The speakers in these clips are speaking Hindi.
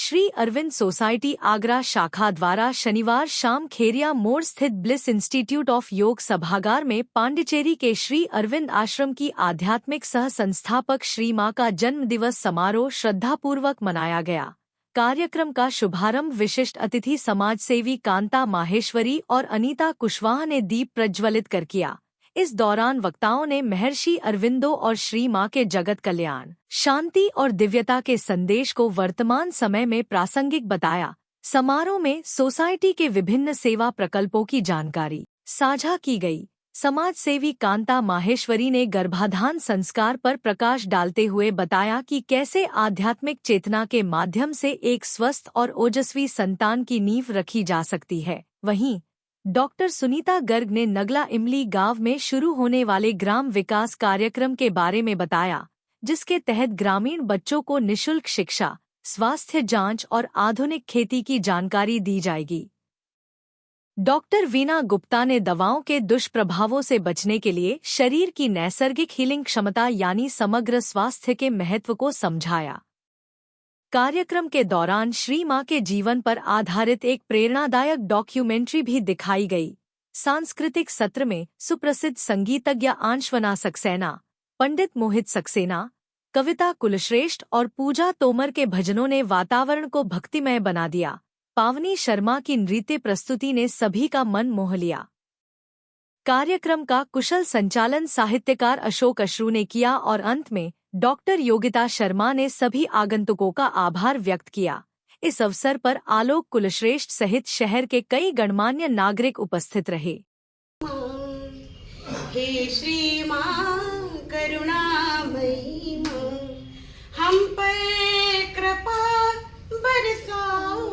श्री अरविंद सोसाइटी आगरा शाखा द्वारा शनिवार शाम खेरिया मोड़ स्थित ब्लिस इंस्टीट्यूट ऑफ योग सभागार में पांडिचेरी के श्री अरविंद आश्रम की आध्यात्मिक सह संस्थापक श्री मां का जन्म दिवस समारोह श्रद्धापूर्वक मनाया गया। कार्यक्रम का शुभारंभ विशिष्ट अतिथि समाजसेवी कांता माहेश्वरी और अनीता कुशवाहा ने दीप प्रज्वलित कर किया। इस दौरान वक्ताओं ने महर्षि अरविंदो और श्री मां के जगत कल्याण, शांति और दिव्यता के संदेश को वर्तमान समय में प्रासंगिक बताया। समारोह में सोसाइटी के विभिन्न सेवा प्रकल्पों की जानकारी साझा की गई। समाजसेवी कांता माहेश्वरी ने गर्भाधान संस्कार पर प्रकाश डालते हुए बताया कि कैसे आध्यात्मिक चेतना के माध्यम से एक स्वस्थ और ओजस्वी संतान की नींव रखी जा सकती है। वहीं डॉक्टर सुनीता गर्ग ने नगला इमली गांव में शुरू होने वाले ग्राम विकास कार्यक्रम के बारे में बताया, जिसके तहत ग्रामीण बच्चों को निशुल्क शिक्षा, स्वास्थ्य जांच और आधुनिक खेती की जानकारी दी जाएगी। डॉक्टर वीना गुप्ता ने दवाओं के दुष्प्रभावों से बचने के लिए शरीर की नैसर्गिक हीलिंग क्षमता यानी समग्र स्वास्थ्य के महत्व को समझाया। कार्यक्रम के दौरान श्री मां के जीवन पर आधारित एक प्रेरणादायक डॉक्यूमेंट्री भी दिखाई गई। सांस्कृतिक सत्र में सुप्रसिद्ध संगीतज्ञ आंशवना सक्सेना, पंडित मोहित सक्सेना, कविता कुलश्रेष्ठ और पूजा तोमर के भजनों ने वातावरण को भक्तिमय बना दिया। पावनी शर्मा की नृत्य प्रस्तुति ने सभी का मन मोह लिया। कार्यक्रम का कुशल संचालन साहित्यकार अशोक अश्रू ने किया और अंत में डॉक्टर योगिता शर्मा ने सभी आगंतुकों का आभार व्यक्त किया। इस अवसर पर आलोक कुलश्रेष्ठ सहित शहर के कई गणमान्य नागरिक उपस्थित रहे। हे श्री मां करुणामयी मां, हम पर कृपा बरसाओ,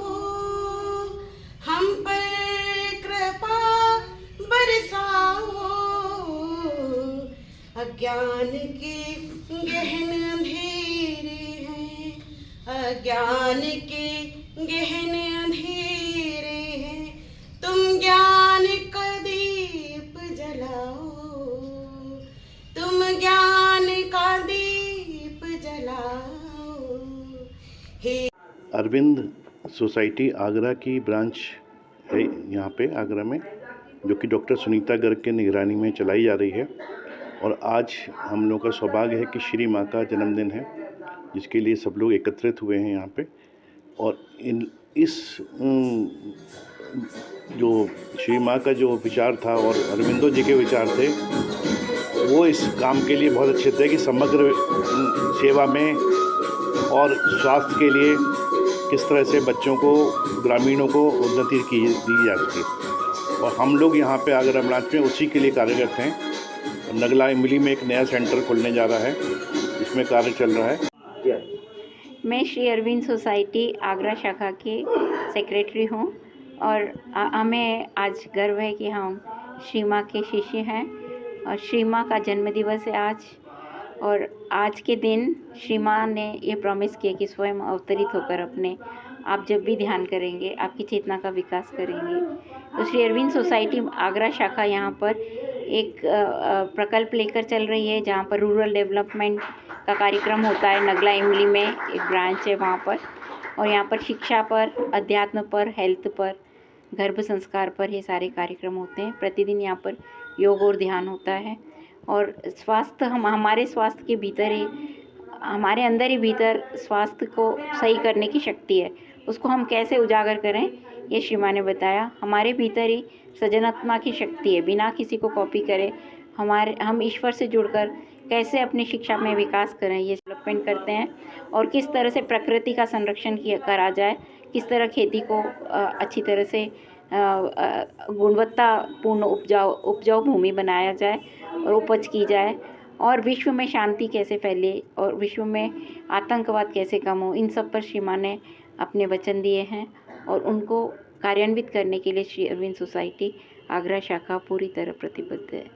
हम पर कृपा बरसाओ। अज्ञान के गहन अंधेरे हैं, अज्ञान के गहन अंधेरे हैं, तुम ज्ञान का दीप जलाओ, तुम ज्ञान का दीप जलाओ। हे अरविंद सोसाइटी आगरा की ब्रांच है यहाँ पे आगरा में, जो कि डॉक्टर सुनीता गर्ग के निगरानी में चलाई जा रही है। और आज हम लोग का सौभाग्य है कि श्री माँ का जन्मदिन है, जिसके लिए सब लोग एकत्रित हुए हैं यहाँ पे। और इस जो श्री माँ का जो विचार था और अरविंदो जी के विचार थे, वो इस काम के लिए बहुत अच्छे थे कि समग्र सेवा में और स्वास्थ्य के लिए किस तरह से बच्चों को, ग्रामीणों को उन्नति दी जा सके। और हम लोग यहाँ पे आगरा ब्रांच में उसी के लिए कार्यरत हैं। नगला इमली में एक नया सेंटर खुलने जा रहा है, इसमें कार्य चल रहा है। मैं श्री अरविंद सोसाइटी आगरा शाखा की सेक्रेटरी हूँ और हमें आज गर्व है कि हम श्री माँ के शिष्य हैं और श्री माँ का जन्मदिवस है आज। और आज के दिन श्री माँ ने ये प्रॉमिस किया कि स्वयं अवतरित होकर अपने आप जब भी ध्यान करेंगे आपकी चेतना का विकास करेंगे। तो श्री अरविंद सोसाइटी आगरा शाखा यहाँ पर एक प्रकल्प लेकर चल रही है, जहाँ पर रूरल डेवलपमेंट का कार्यक्रम होता है। नगला इमली में एक ब्रांच है वहाँ पर, और यहाँ पर शिक्षा पर, अध्यात्म पर, हेल्थ पर, गर्भ संस्कार पर ये सारे कार्यक्रम होते हैं। प्रतिदिन यहाँ पर योग और ध्यान होता है। और स्वास्थ्य हमारे स्वास्थ्य के भीतर ही, हमारे अंदर ही भीतर स्वास्थ्य को सही करने की शक्ति है। उसको हम कैसे उजागर करें, ये श्री माँ ने बताया। हमारे भीतर ही सृजनात्मक की शक्ति है, बिना किसी को कॉपी करे हम ईश्वर से जुड़कर कैसे अपनी शिक्षा में विकास करें, ये डेवलपमेंट करते हैं। और किस तरह से प्रकृति का संरक्षण करा जाए, किस तरह खेती को अच्छी तरह से गुणवत्तापूर्ण उपजाऊ भूमि बनाया जाए और उपज की जाए, और विश्व में शांति कैसे फैले और विश्व में आतंकवाद कैसे कम हो, इन सब पर श्री माँ ने अपने वचन दिए हैं। और उनको कार्यान्वित करने के लिए श्री अरविंद सोसाइटी आगरा शाखा पूरी तरह प्रतिबद्ध है।